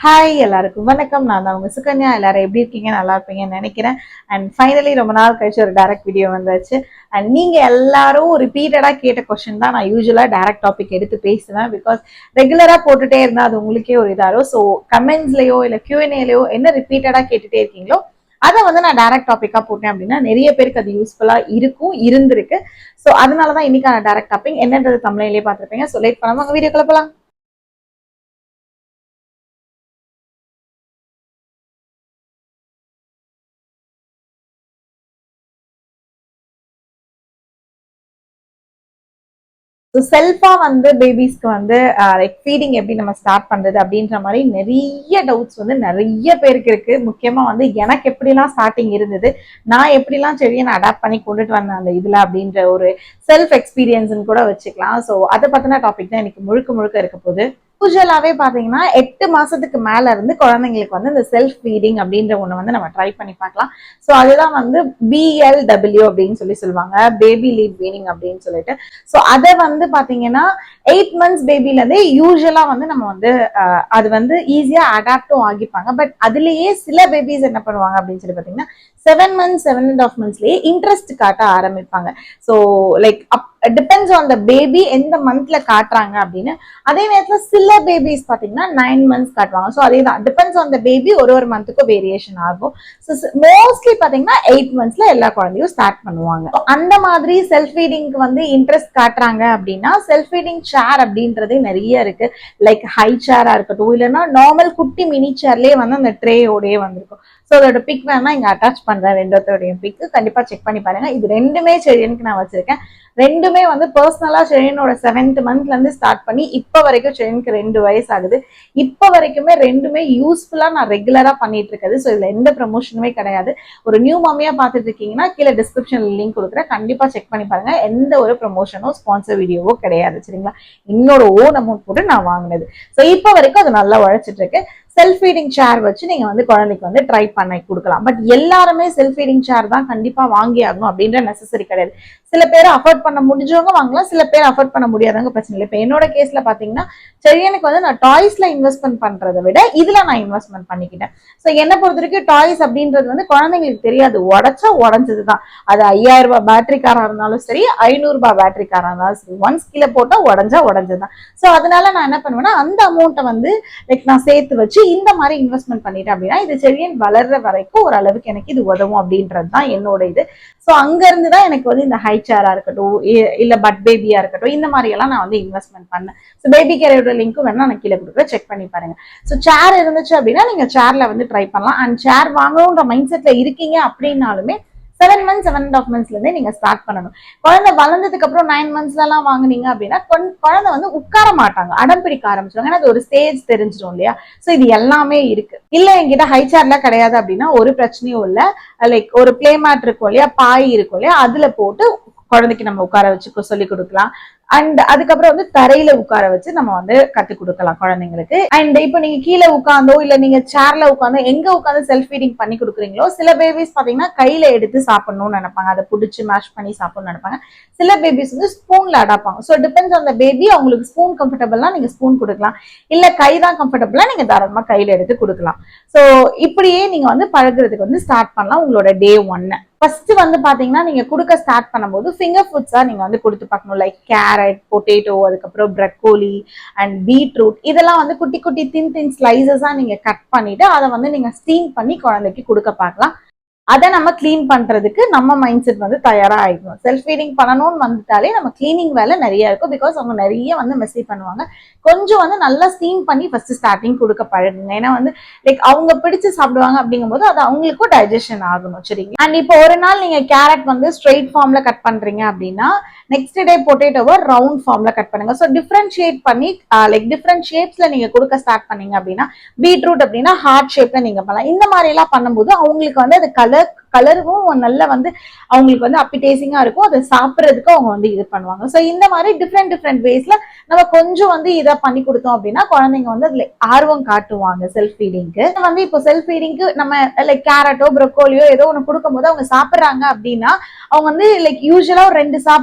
Hi எல்லாருக்கும் வணக்கம். நான் தான் உங்க சுகன்யா. எல்லாரும் எப்படி இருக்கீங்க? நல்லா இருப்பீங்கன்னு நினைக்கிறேன். அண்ட் ஃபைனலி ரொம்ப நாள் கழிச்சு ஒரு டைரக்ட் வீடியோ வந்தாச்சு. அண்ட் நீங்க எல்லாரும் ரிப்பீட்டடா கேட்ட கொஸ்டின் தான் நான் யூஸ்வலா டைரக்ட் டாபிக் எடுத்து பேசுவேன். பிகாஸ் ரெகுலரா போட்டுட்டே இருந்தா அது உங்களுக்கே ஒரு இதாரோ. ஸோ கமெண்ட்ஸ்லயோ இல்ல கியூஎன்ஏலயோ என்ன ரிப்பீட்டடா கேட்டுட்டே இருக்கீங்களோ அதை வந்து நான் டைரக்ட் டாபிக்கா போட்டேன் அப்படின்னா நிறைய பேருக்கு அது யூஸ்ஃபுல்லா இருந்திருக்கு. ஸோ அதனாலதான் இன்னைக்கான டைரக்ட் டாபிக் என்னன்றது தமிழ்லயே பார்த்திருப்பீங்க. ஸோ லேட் பண்ணாம வீடியோ கிளப்பலாம். ஸோ செல்ஃபா வந்து பேபிஸ்க்கு வந்து லைக் ஃபீடிங் எப்படி நம்ம ஸ்டார்ட் பண்றது அப்படின்ற மாதிரி நிறைய டவுட்ஸ் வந்து நிறைய பேருக்கு இருக்கு. முக்கியமா வந்து எனக்கு எப்படிலாம் ஸ்டார்டிங் இருந்தது, நான் எப்படிலாம் செடியை நான் அடாப்ட் பண்ணி கொண்டுட்டு வந்தேன் அந்த இதுல அப்படின்ற ஒரு செல்ஃப் எக்ஸ்பீரியன்ஸ்ன்னு கூட வச்சுக்கலாம். ஸோ அதை பத்தின டாபிக் தான் எனக்கு முழுக்க முழுக்க இருக்க போகுது. யூஸ்வலாவே பாத்தீங்கன்னா 8 மாசத்துக்கு மேல இருந்து குழந்தைங்களுக்கு வந்து இந்த செல்ஃப் ஃபீடிங் அப்படின்ற ஒண்ணு வந்து நம்ம ட்ரை பண்ணி பார்க்கலாம். ஸோ அதுதான் வந்து BLW அப்படின்னு சொல்லுவாங்க, பேபி லீட் வீனிங் அப்படின்னு சொல்லிட்டு. ஸோ அதை வந்து பாத்தீங்கன்னா 8 months பேபில இருந்தே யூஸ்வலா வந்து நம்ம வந்து அது வந்து ஈஸியா அடாப்டும் ஆகிப்பாங்க. பட் அதுலயே சில பேபிஸ் என்ன பண்ணுவாங்க அப்படின்னு சொல்லி பாத்தீங்கன்னா 7 months 7.5 monthsலயே இன்ட்ரெஸ்ட் காட்ட ஆரம்பிப்பாங்க. So like depends on the baby எந்த மந்த்ல காட்டுறாங்க அப்படின்னு. அதே நேரத்துல சில பேபிஸ் பாத்தீங்கன்னா 9 months காட்டுவாங்க. ஸோ அதே தான் டிபெண்ட்ஸ் ஆன் த பேபி, ஒரு மந்த்துக்கும் வேரியேஷன் ஆகும். ஸோ மோஸ்ட்லி பாத்தீங்கன்னா 8 monthsல எல்லா குழந்தையும் ஸ்டார்ட் பண்ணுவாங்க. அந்த மாதிரி செல்ஃப் ஃபீடிங்க்கு வந்து இன்ட்ரெஸ்ட் காட்டுறாங்க அப்படின்னா செல்ஃப் ஃபீடிங் சேர் அப்படின்றது நிறைய இருக்கு. லைக் ஹை சேரா இருக்கட்டும், இல்லைன்னா நார்மல் குட்டி மினி சேர்லயே வந்து அந்த ட்ரேயோடய வந்திருக்கும். ஸோ அதோட பிக் வேணா இங்க அட்டாச் பண்றேன். ரெண்டோடைய பிக் கண்டிப்பா செக் பண்ணி பாருங்க. இது ரெண்டுமே செடியனுக்கு நான் வச்சிருக்கேன். ரெண்டுமே வந்து பர்சனலா செடியனோட 7th monthல இருந்து ஸ்டார்ட் பண்ணி இப்ப வரைக்கும் செடியனுக்கு 2 வயசு ஆகுது. இப்ப வரைக்குமே ரெண்டுமே யூஸ்ஃபுல்லா நான் ரெகுலரா பண்ணிட்டு இருக்குது. ஸோ இதுல எந்த ப்ரமோஷனுமே கிடையாது. ஒரு நியூ மம்மியா பாத்துட்டு இருக்கீங்கன்னா கீழே டிஸ்கிரிப்ஷன்ல லிங்க் கொடுக்குறேன், கண்டிப்பா செக் பண்ணி பாருங்க. எந்த ஒரு ப்ரமோஷனோ ஸ்பான்சர் வீடியோவோ கிடையாது, சரிங்களா? இன்னொரு ஓன் அமௌண்ட் போட்டு நான் வாங்கினது. ஸோ இப்ப வரைக்கும் அது நல்லா உழைச்சிட்டு இருக்கு. செல்ஃப் ஃபீடிங் சேர் வச்சு நீங்க வந்து குழந்தைக்கு வந்து ட்ரை பண்ணி கொடுக்கலாம். பட் எல்லாருமே செல்ஃப் ஃபீடிங் சேர் தான் கண்டிப்பா வாங்கி ஆகணும் அப்படின்ற நெசசரி கிடையாது. சில பேர் அஃபோர்ட் பண்ண முடிஞ்சவங்க வாங்கலாம், சில பேர் அஃபோர்ட் பண்ண முடியாதவங்க பிரச்சனை இல்லை. இப்ப என்னோட கேஸ்ல பாத்தீங்கன்னா செடியனுக்கு வந்து நான் டாய்ஸ்ல இன்வெஸ்ட்மெண்ட் பண்றதை விட இதுல நான் இன்வெஸ்ட்மெண்ட் பண்ணிக்கிட்டேன். ஸோ என்ன பொறுத்த வரைக்கும் டாய்ஸ் அப்படின்றது வந்து குழந்தைங்களுக்கு தெரியாது, உடச்சா உடஞ்சதுதான். அது 5000 ரூபாய் பேட்டரி காரா இருந்தாலும் சரி, 500 ரூபாய் பேட்டரி காரா இருந்தாலும் சரி, ஒன்ஸ் கீழே போட்டா உடஞ்சா உடஞ்சதுதான். ஸோ அதனால நான் என்ன பண்ணுவேன்னா அந்த அமௌண்ட்டை வந்து லைக் நான் சேர்த்து வச்சு இந்த மாதிரி இன்வெஸ்ட்மெண்ட் பண்ணிட்டேன் அப்படின்னா இது செடியன் வளர்ற வரைக்கும் ஒரு அளவுக்கு எனக்கு இது உதவும் அப்படின்றது தான் என்னோட இது. ஸோ அங்க இருந்துதான் எனக்கு வந்து இந்த ஹை சேரா இருக்கட்டும், இல்ல பட் பேபியா இருக்கட்டும், இந்த மாதிரி எல்லாம் நான் வந்து இன்வெஸ்ட்மெண்ட் பண்ணேன். ஸோ பேபி கேரோட லிங்க்கும் வேணா நான் கீழே கொடுக்குறேன், செக் பண்ணி பாருங்க. ஸோ சேர் இருந்துச்சு அப்படின்னா நீங்க சேர்ல வந்து ட்ரை பண்ணலாம். அண்ட் சேர் வாங்கணும்ன்ற மைண்ட் செட்ல இருக்கீங்க அப்படின்னாலுமே 7 months 7.5 monthsல இருந்தே நீங்க ஸ்டார்ட் பண்ணணும். குழந்தை வளர்ந்ததுக்கு அப்புறம் 9 monthsல எல்லாம் வாங்குனீங்க அப்படின்னா குழந்தை வந்து உட்கார மாட்டாங்க, அடம் பிடிக்க ஆரம்பிச்சிருவாங்க. ஏன்னா அது ஒரு ஸ்டேஜ் தெரிஞ்சிடும் இல்லையா? சோ இது எல்லாமே இருக்கு. இல்ல என்கிட்ட ஹை சேர்ல கிடையாது அப்படின்னா ஒரு பிரச்சனையும் இல்ல. லைக் ஒரு பிளே மேட் இருக்கும் இல்லையா, பாய் இருக்கும் இல்லையா, அதுல போட்டு குழந்தைக்கு நம்ம உட்கார வச்சு சொல்லி கொடுக்கலாம். அண்ட் அதுக்கப்புறம் வந்து தரையில உட்கார வச்சு நம்ம வந்து கத்து கொடுக்கலாம் குழந்தைங்களுக்கு. அண்ட் இப்போ நீங்க கீழே உட்காந்தோ இல்ல நீங்க சேர்ல உட்காந்தோ எங்க உட்காந்து செல்ஃப் ஃபீடிங் பண்ணி கொடுக்குறீங்களோ, சில பேபிஸ் பாத்தீங்கன்னா கையில எடுத்து சாப்பிடணும்னு நினைப்பாங்க, அதை பிடிச்சி மேஷ் பண்ணி சாப்பிடணும்னு நினைப்பாங்க. சில பேபிஸ் வந்து ஸ்பூன்ல அடாப்பாங்க. So depends on the baby. அவங்களுக்கு ஸ்பூன் கம்ஃபர்டபுள்னா நீங்க ஸ்பூன் கொடுக்கலாம், இல்ல கை தான் கம்ஃபர்டபுளா நீங்க தாராளமா கையில எடுத்து கொடுக்கலாம். ஸோ இப்படியே நீங்க வந்து பழகுறதுக்கு வந்து ஸ்டார்ட் பண்ணலாம் உங்களோட day 1. ஃபர்ஸ்ட் வந்து பாத்தீங்கன்னா நீங்க கொடுக்க ஸ்டார்ட் பண்ணும்போது ஃபிங்கர் ஃபுட்ஸா நீங்க வந்து கொடுத்து பார்க்கணும். லைக் கேரட், பொட்டேட்டோ, அதுக்கப்புறம் ப்ரக்கோலி அண்ட் பீட்ரூட், இதெல்லாம் வந்து குட்டி குட்டி தின் ஸ்லைசஸா நீங்க கட் பண்ணிட்டு அதை வந்து நீங்க ஸ்டீம் பண்ணி குழந்தைக்கு கொடுக்க பார்க்கலாம். அதை நம்ம கிளீன் பண்றதுக்கு நம்ம மைண்ட் செட் வந்து தயாரா ஆயிக்கணும். செல்ஃப் ஃபீடிங் பண்ணணும்னு வந்துட்டாலே நம்ம கிளீனிங் வேலை நிறைய இருக்கும். பிகாஸ் அவங்க நிறைய வந்து மெஸ்ஸி பண்ணுவாங்க. கொஞ்சம் வந்து நல்லா ஸ்டீம் பண்ணி ஃபர்ஸ்ட் ஸ்டார்டிங் கொடுக்க பழகுங்க. ஏன்னா வந்து லைக் அவங்க பிடிச்சு சாப்பிடுவாங்க அப்படிங்கும் போது அது அவங்களுக்கும் டைஜஷன் ஆகணும், சரிங்க? அண்ட் இப்போ ஒரு நாள் நீங்க கேரட் வந்து ஸ்ட்ரெயிட் ஃபார்ம்ல கட் பண்றீங்க அப்படின்னா நெக்ஸ்ட் டே பொட்டேட்டோவை ரவுண்ட் ஃபார்ம்ல கட் பண்ணுங்க. ஸோ டிஃபரன்ஷியேட் பண்ணி லைக் டிஃப்ரெண்ட் ஷேப்ஸ்ல நீங்க கொடுக்க ஸ்டார்ட் பண்ணீங்க அப்படின்னா, பீட்ரூட் அப்படின்னா ஹார்ட் ஷேப்ல நீங்க பண்ணலாம். இந்த மாதிரி எல்லாம் பண்ணும்போது அவங்களுக்கு வந்து அது கலர் கலரும் நல்லா வந்து அவங்களுக்கு வந்து அப்பிடைசிங்கா இருக்கும், அதை சாப்பிட்றதுக்கு அவங்க வந்து இது பண்ணுவாங்க. ஸோ இந்த மாதிரி டிஃப்ரெண்ட் வேஸ்ல நம்ம கொஞ்சம் வந்து இதை பண்ணி கொடுத்தோம் அப்படின்னா குழந்தைங்க வந்து அதுல ஆர்வம் காட்டுவாங்க செல்ஃப் ஃபீடிங்க்கு. வந்து இப்போ செல்ஃப் ஃபீடிங்க்கு நம்ம லைக் கேரட்டோ ப்ரொக்கோலியோ ஏதோ ஒன்று கொடுக்கும் போது அவங்க சாப்பிட்றாங்க அப்படின்னா அவங்க வந்து லைக் யூஸ்வலா ஒரு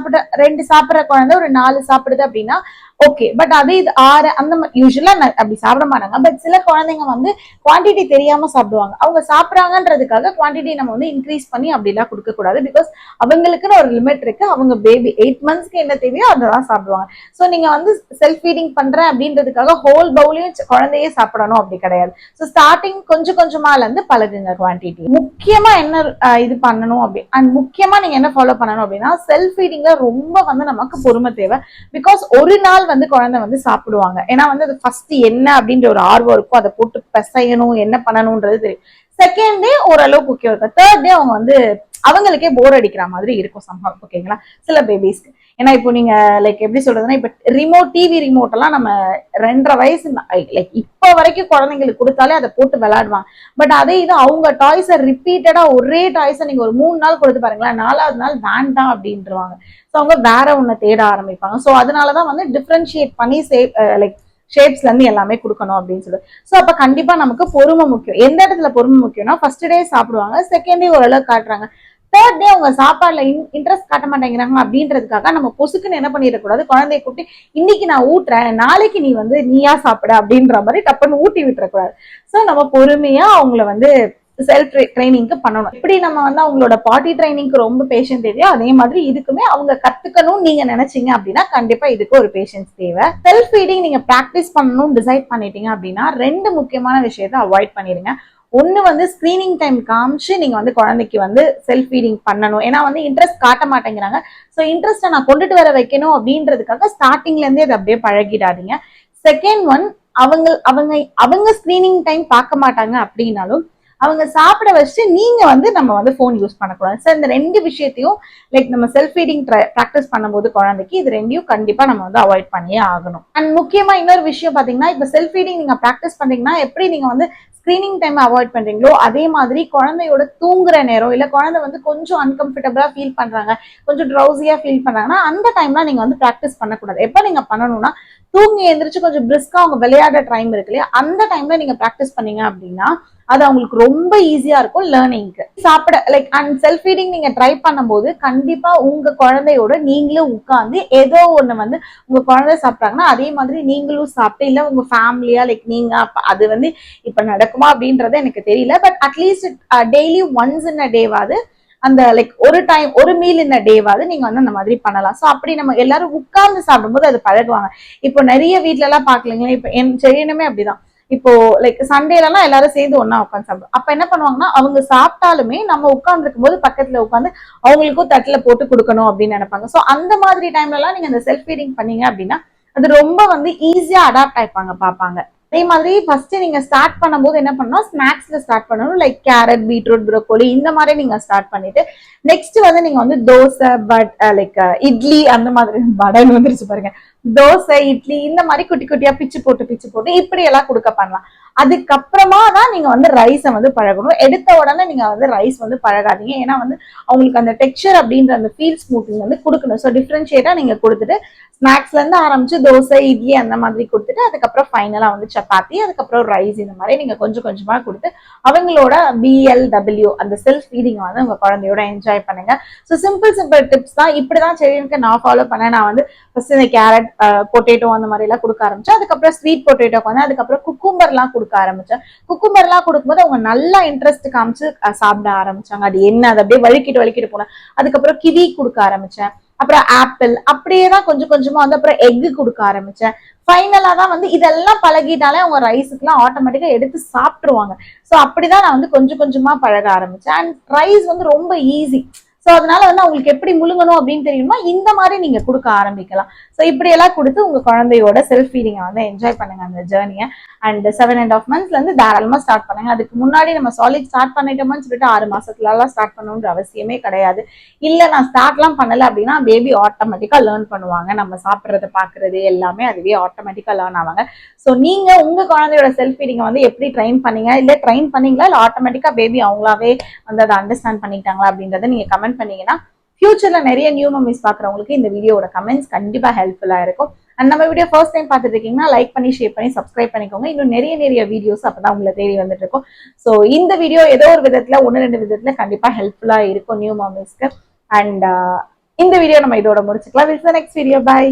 ரெண்டு சாப்பிட்ற குழந்தை ஒரு 4 சாப்பிடுது அப்படின்னா ஓகே. பட் அதே இது 6 அந்த யூஸ்வலா அப்படி சாப்பிட மாட்டாங்க. பட் சில குழந்தைங்க வந்து குவான்டிட்டி தெரியாம சாப்பிடுவாங்க. அவங்க சாப்பிட்றாங்கன்றதுக்காக குவான்டிட்டி நம்ம வந்து இன்க்ரீஸ் பண்ணி அப்படிலாம் கொடுக்க கூடாது. பிகாஸ் அவங்களுக்குன்னு ஒரு லிமிட் இருக்கு. அவங்க பேபி 8 monthsக்கு என்ன தேவையோ அதெல்லாம் சாப்பிடுவாங்க. ஸோ நீங்க வந்து செல்ஃப் ஃபீடிங் பண்றேன் அப்படின்றதுக்காக ஹோல் பவுலையும் குழந்தையே சாப்பிடணும் அப்படி கிடையாது. ஸோ ஸ்டார்டிங் கொஞ்சம் கொஞ்சமால இருந்து பழகுங்க குவான்டிட்டி. முக்கியமா என்ன இது பண்ணணும் அப்படி அண்ட் முக்கியமா நீங்க என்ன ஃபாலோ பண்ணணும் அப்படின்னா செல்ஃப் ஃபீடிங்ல ரொம்ப வந்து நமக்கு பொறுமை தேவை. பிகாஸ் ஒரு நாள் வந்து குழந்தை வந்து சாப்பிடுவாங்க. ஏன்னா வந்து அது ஃபர்ஸ்ட் என்ன அப்படின்ற ஒரு ஆர்வம் இருக்கும், அதை போட்டு பிசையணும் என்ன பண்ணணும்ன்றது தெரியும். செகண்ட் டே ஓரளவுக்கு ஓகே இருக்கும். தேர்ட் டே அவங்க வந்து அவங்களுக்கே போர் அடிக்கிற மாதிரி இருக்கும் சம்பவம். ஓகேங்களா சில பேபிஸ்க்கு. ஏன்னா இப்போ நீங்க லைக் எப்படி சொல்றதுன்னா இப்ப டிவி ரிமோட் எல்லாம் நம்ம 2.5 வயசு லைக் இப்ப வரைக்கும் குழந்தைங்களுக்கு கொடுத்தாலே அதை போட்டு விளையாடுவாங்க. பட் அதே இது அவங்க டாய்ஸை ரிப்பீட்டடா ஒரே டாய்ஸை நீங்க ஒரு 3 நாள் கொடுத்து பாருங்களேன், 4வது நாள் வேண்டாம் அப்படின்ட்டுருவாங்க. ஸோ அவங்க வேற ஒண்ணு தேட ஆரம்பிப்பாங்க. ஸோ அதனாலதான் வந்து டிஃபரன்ஷியேட் பண்ணி லைக் ஷேப்ஸ்ல இருந்து எல்லாமே கொடுக்கணும் அப்படின்னு சொல்லி. ஸோ அப்ப கண்டிப்பா நமக்கு பொறுமை முக்கியம். எந்த இடத்துல பொறுமை முக்கியம்னா ஃபர்ஸ்ட் டே சாப்பிடுவாங்க, செகண்ட் டே ஓரளவு காட்டுறாங்க, தேர்ட் டே அவங்க சாப்பாடுல இன்ட்ரெஸ்ட் காட்ட மாட்டேங்கிறாங்க அப்படின்றதுக்காக நம்ம பொசுக்குன்னு என்ன பண்ணிடக்கூடாது, குழந்தைய கூட்டி இன்னைக்கு நான் ஊட்டுறேன் நாளைக்கு நீ வந்து நீயா சாப்பிட அப்படின்ற மாதிரி டப்புன்னு ஊட்டி விட்டுறக்கூடாது. ஸோ நம்ம பொறுமையா அவங்கள வந்து செல்ஃப் ட்ரைனிங்க்கு பண்ணணும். எப்படி நம்ம வந்து அவங்களோட பாட்டி ட்ரைனிங்க்கு ரொம்ப பேஷன்ஸ் தேவையோ அதே மாதிரி இதுக்குமே அவங்க கத்துக்கணும் நீங்க நினைச்சீங்க அப்படின்னா கண்டிப்பா இதுக்கு ஒரு பேஷன்ஸ் தேவை. செல்ஃப் ஃபீடிங் நீங்க பிராக்டிஸ் பண்ணணும் டிசைட் பண்ணிட்டீங்க அப்படின்னா 2 முக்கியமான விஷயத்தை அவாய்ட் பண்ணிடுங்க. ஒண்ணு வந்து ஸ்கிரீனிங் டைம் காமிச்சு நீங்க வந்து குழந்தைக்கு வந்து செல்ஃப் ஃபீடிங் பண்ணணும். ஏன்னா வந்து இன்ட்ரெஸ்ட் காட்ட மாட்டேங்கிறாங்க. ஸோ இன்ட்ரெஸ்ட்டை நான் கொண்டுட்டு வர வைக்கணும் அப்படின்றதுக்காக ஸ்டார்டிங்ல இருந்தே அதை அப்படியே பழகிடாதீங்க. செகண்ட் ஒன், அவங்க அவங்க அவங்க ஸ்கிரீனிங் டைம் பார்க்க மாட்டாங்க அப்படின்னாலும் அவங்க சாப்பிட வச்சு நீங்க வந்து நம்ம வந்து போன் யூஸ் பண்ணக்கூடாது. சார் இந்த 2 விஷயத்தையும் லைக் நம்ம செல்ஃப் ஃபீடிங் ப்ராக்டிஸ் பண்ணும்போது குழந்தைக்கு இது 2யும் கண்டிப்பா நம்ம வந்து அவாய்ட் பண்ணியே ஆகணும். அண்ட் முக்கியமா இன்னொரு விஷயம் பாத்தீங்கன்னா இப்ப செல்ஃப் ஃபீடிங் நீங்க ப்ராக்டிஸ் பண்றீங்கன்னா எப்படி நீங்க வந்து ஸ்கிரீனிங் டைம் அவாய்ட் பண்றீங்களோ அதே மாதிரி குழந்தையோட தூங்குற நேரம் இல்ல குழந்தை வந்து கொஞ்சம் அன்கம்ஃபர்டபுளா ஃபீல் பண்றாங்க, கொஞ்சம் ட்ரௌசியா ஃபீல் பண்றாங்கன்னா அந்த டைம்ல நீங்க வந்து ப்ராக்டிஸ் பண்ணக்கூடாது. எப்ப நீங்க பண்ணணும்னா தூங்கி எந்திரிச்சு கொஞ்சம் பிரிஸ்கா அவங்க விளையாடுற டைம் இருக்கு இல்லையா, அந்த டைம்ல நீங்க ப்ராக்டிஸ் பண்ணீங்க அப்படின்னா அது அவங்களுக்கு ரொம்ப ஈஸியா இருக்கும் லேர்னிங்க்கு. சாப்பிட லைக் அண்ட் செல்ஃப் ஃபீடிங் நீங்க ட்ரை பண்ணும்போது கண்டிப்பா உங்க குழந்தையோட நீங்களும் உட்கார்ந்து ஏதோ ஒண்ணு வந்து உங்க குழந்தை சாப்பிட்டாங்கன்னா அதே மாதிரி நீங்களும் சாப்பிட்டு இல்ல உங்க ஃபேமிலியா லைக் நீங்க அது வந்து இப்ப நடக்குமா அப்படின்றது எனக்கு தெரியல. But at least daily once in a டேவாது அந்த லைக் ஒரு மீல் இந்த டேவாது நீங்க வந்து அந்த மாதிரி பண்ணலாம். ஸோ அப்படி நம்ம எல்லாரும் உட்கார்ந்து சாப்பிடும்போது அது பழகுவாங்க. இப்போ நிறைய வீட்டுல எல்லாம் பாக்கலீங்களா, இப்ப என் செய்யணுமே அப்படிதான். இப்போ லைக் சண்டேல எல்லாம் எல்லாரும் சேர்ந்து ஒன்னா உட்காந்து சாப்பிடும். அப்ப என்ன பண்ணுவாங்கன்னா அவங்க சாப்பிட்டாலுமே நம்ம உட்கார்ந்து இருக்கும் போது பக்கத்துல உட்காந்து அவங்களுக்கும் தட்டுல போட்டு கொடுக்கணும் அப்படின்னு நினைப்பாங்க. சோ அந்த மாதிரி டைம்ல எல்லாம் நீங்க அந்த செல்ஃப் ஃபீடிங் பண்ணீங்க அப்படின்னா அது ரொம்ப வந்து ஈஸியா அடாப்ட் ஆயிப்பாங்க பாப்பாங்க. அதே மாதிரி ஃபர்ஸ்ட் நீங்க ஸ்டார்ட் பண்ணும்போது என்ன பண்ணணும், ஸ்நாக்ஸ்ல ஸ்டார்ட் பண்ணணும். லைக் கேரட், பீட்ரூட், ப்ரோக்கோலி இந்த மாதிரி நீங்க ஸ்டார்ட் பண்ணிட்டு நெக்ஸ்ட் வந்து நீங்க வந்து தோசை லைக் இட்லி அந்த மாதிரி வடைன்னு வந்துருச்சு பாருங்க, தோசை இட்லி இந்த மாதிரி குட்டி குட்டியா பிச்சு போட்டு இப்படி எல்லாம் கொடுக்க பண்ணலாம். அதுக்கப்புறமா தான் நீங்க வந்து ரைஸை வந்து பழகணும். எடுத்த உடனே நீங்க வந்து ரைஸ் வந்து பழகாதீங்க. ஏன்னா வந்து அவங்களுக்கு அந்த டெக்ஸ்சர் அப்படின்ற அந்த ஃபீல் ஸ்மூத்திங் வந்து கொடுக்கணும். ஸோ டிஃபரன்ஷியேட்டா நீங்க கொடுத்துட்டு ஸ்நாக்ஸ்ல இருந்து ஆரம்பிச்சு தோசை இட்லி அந்த மாதிரி கொடுத்துட்டு அதுக்கப்புறம் ஃபைனலா வந்து சப்பாத்தி அதுக்கப்புறம் ரைஸ் இந்த மாதிரி நீங்க கொஞ்சம் கொஞ்சமா கொடுத்து அவங்களோட BLW அந்த செல்ஃப் ஃபீடிங் வந்து உங்க குழந்தையோட என்ஜாய் பண்ணுங்க. ஸோ சிம்பிள் டிப்ஸ் தான். இப்படிதான் செய்யறதுக்கு நான் ஃபாலோ பண்ணேன். நான் வந்து ஃபர்ஸ்ட் இந்த கேரட் பொட்டேட்டோ அந்த மாதிரி எல்லாம் கொடுக்க ஆரம்பிச்சேன். அதுக்கப்புறம் ஸ்வீட் பொட்டேட்டோக்கு வந்து அதுக்கப்புறம் குக்கும்பர் எல்லாம் கொடுக்க ஆரம்பிச்சேன். குக்கும்பர் எல்லாம் கொடுக்கும்போது அவங்க நல்லா இன்ட்ரெஸ்ட் காமிச்சு சாப்பிட ஆரம்பிச்சாங்க. அது என்ன அது அப்படியே வழுக்கிட்டு போனேன். அதுக்கப்புறம் கிவி கொடுக்க ஆரம்பிச்சேன். அப்புறம் ஆப்பிள் அப்படியேதான் கொஞ்சம் கொஞ்சமா வந்து அப்புறம் எக் கொடுக்க ஆரம்பிச்சேன். ஃபைனலா தான் வந்து இதெல்லாம் பழகிட்டாலே அவங்க ரைஸுக்கு எல்லாம் ஆட்டோமேட்டிக்கா எடுத்து சாப்பிட்டுருவாங்க. ஸோ அப்படிதான் நான் வந்து கொஞ்சம் கொஞ்சமா பழக ஆரம்பிச்சேன். அண்ட் ரைஸ் வந்து ரொம்ப ஈஸி. ஸோ அதனால வந்து அவங்களுக்கு எப்படி முழுங்கணும் அப்படின்னு தெரியுமா, இந்த மாதிரி நீங்க கொடுக்க ஆரம்பிக்கலாம். ஸோ இப்படி எல்லாம் கொடுத்து உங்க குழந்தையோட செல்ஃப் ஃபீடிங்கை வந்து என்ஜாய் பண்ணுங்க அந்த ஜேர்னியை. அண்ட் 7.5 monthsல இருந்து தாராளமா ஸ்டார்ட் பண்ணுங்க. அதுக்கு முன்னாடி நம்ம சாலிட் ஸ்டார்ட் பண்ணிட்டோம்னு சொல்லிட்டு 6 மாசத்துல எல்லாம் ஸ்டார்ட் பண்ணணுன்ற அவசியமே கிடையாது. இல்ல நான் ஸ்டார்ட்லாம் பண்ணல அப்படின்னா பேபி ஆட்டோமேட்டிக்கா லேர்ன் பண்ணுவாங்க. நம்ம சாப்பிட்றத பாக்குறது எல்லாமே அதுவே ஆட்டோமேட்டிக்கா லேர்ன் ஆவாங்க. ஸோ நீங்க உங்க குழந்தையோட செல்ஃப் ஃபீடிங்கை வந்து எப்படி ட்ரெயின் பண்ணீங்க, இல்ல ட்ரெயின் பண்ணீங்களா, இல்ல ஆட்டோமேட்டிக்கா பேபி அவங்களாவே வந்து அதை அண்டர்ஸ்டாண்ட் பண்ணிட்டாங்களா அப்படின்றத நீங்க கமெண்ட் பண்ணீங்கன்னா ஃபியூச்சர்ல நிறைய நியூ மம்மிஸ் பாக்குறவங்களுக்கு இந்த வீடியோட கமெண்ட்ஸ் கண்டிப்பா ஹெல்ப்ஃபுல்லா இருக்கும். அண்ட் நம்ம வீடியோ ஃபர்ஸ்ட் டைம் பார்த்துட்டு இருக்கீங்கன்னா லைக் பண்ணி ஷேர் பண்ணி சப்ஸ்கிரைப் பண்ணிக்கோங்க. இன்னும் நிறைய வீடியோஸ் அப்பதான் உங்களை தேடி வந்துட்டு இருக்கும். ஸோ இந்த வீடியோ ஏதோ ஒரு விதத்துல 1-2 விதத்துல கண்டிப்பா ஹெல்ப்ஃபுல்லா இருக்கும் நியூ மம்மிஸ்க்கு. அண்ட் இந்த வீடியோ நம்ம இதோட முடிச்சுக்கலாம். Next video. பை.